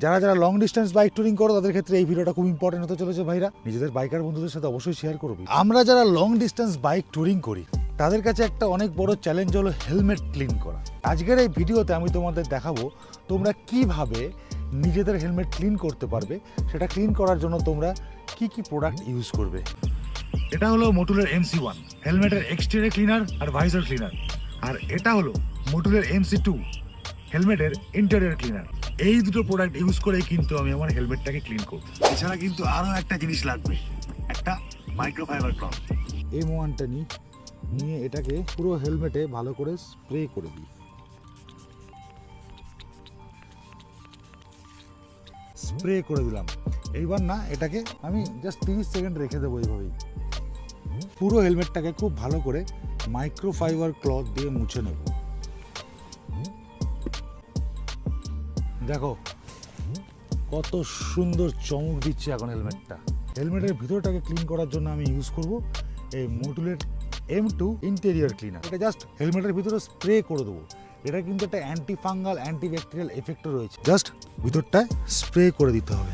যারা যারা long distance bike touring করো তাদের ক্ষেত্রে এই ভিডিওটা খুব ইম্পর্টেন্ট হতে চলেছে ভাইরা, নিজেদের বাইকার বন্ধুদের সাথে অবশ্যই শেয়ার করবে। আমরা যারা লং ডিস্টেন্স বাইক ট্যুরিং করি তাদের কাছে একটা অনেক বড় চ্যালেঞ্জ হলো হেলমেট ক্লিন করা। আজকের এই ভিডিওতে আমি তোমাদের দেখাবো তোমরা কিভাবে নিজেদের হেলমেট ক্লিন করতে পারবে। সেটা ক্লিন করার জন্য তোমরা কি কি প্রোডাক্ট ইউজ করবে। এটা হলো মোটুলের MC1 হেলমেটের এক্সটেরিয়র ক্লিনার আর ভাইজার ক্লিনার, আর এটা হলো মোটুলের MC2 হেলমেটের ইন্টেরিয়র ক্লিনার। এই দুটো প্রোডাক্ট ইউজ করেই কিন্তু আমি আমার হেলমেটটাকে ক্লিন করব। এছাড়া কিন্তু আরও একটা জিনিস লাগবে, একটা মাইক্রোফাইবার ক্লথ। M1টা নিয়ে এটাকে পুরো হেলমেটে ভালো করে স্প্রে করে দিই। স্প্রে করে দিলাম। এইবার না এটাকে আমি জাস্ট 30 সেকেন্ড রেখে দেবো এইভাবেই। পুরো হেলমেটটাকে খুব ভালো করে মাইক্রোফাইবার ক্লথ দিয়ে মুছে নেব। দেখো কত সুন্দর চমক দিচ্ছে এখন হেলমেটটা। হেলমেটের ভিতরটাকে ক্লিন করার জন্য আমি ইউজ করব এই মোটুলের M2 ইন্টেরিয়র ক্লিনার। এটা জাস্ট হেলমেটের ভিতরে স্প্রে করে দেবো। এটা কিন্তু একটা অ্যান্টি ফাঙ্গাল অ্যান্টি ব্যাকটেরিয়াল এফেক্টও রয়েছে। জাস্ট ভিতরটায় স্প্রে করে দিতে হবে।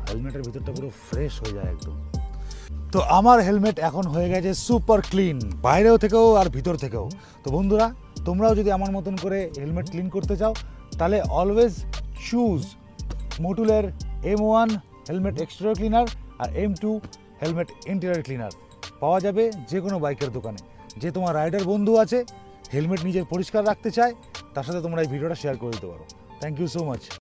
হেলমেটের ভিতরটা পুরো ফ্রেশ হয়ে যায় একদম। তো আমার হেলমেট এখন হয়ে গেছে সুপার ক্লিন, বাইরেও থেকেও আর ভিতর থেকেও। তো বন্ধুরা, তোমরাও যদি আমার মতন করে হেলমেট ক্লিন করতে চাও তাহলে অলওয়েজ চুজ মোটুলের M1 হেলমেট এক্সটেরিয়র ক্লিনার আর M2 হেলমেট ইন্টেরিয়র ক্লিনার। পাওয়া যাবে যে কোনো বাইকের দোকানে। যে তোমার রাইডার বন্ধু আছে, হেলমেট নিজের পরিষ্কার রাখতে চায়, তার সাথে তোমরা এই ভিডিওটা শেয়ার করে দিতে পারো। Thank you so much.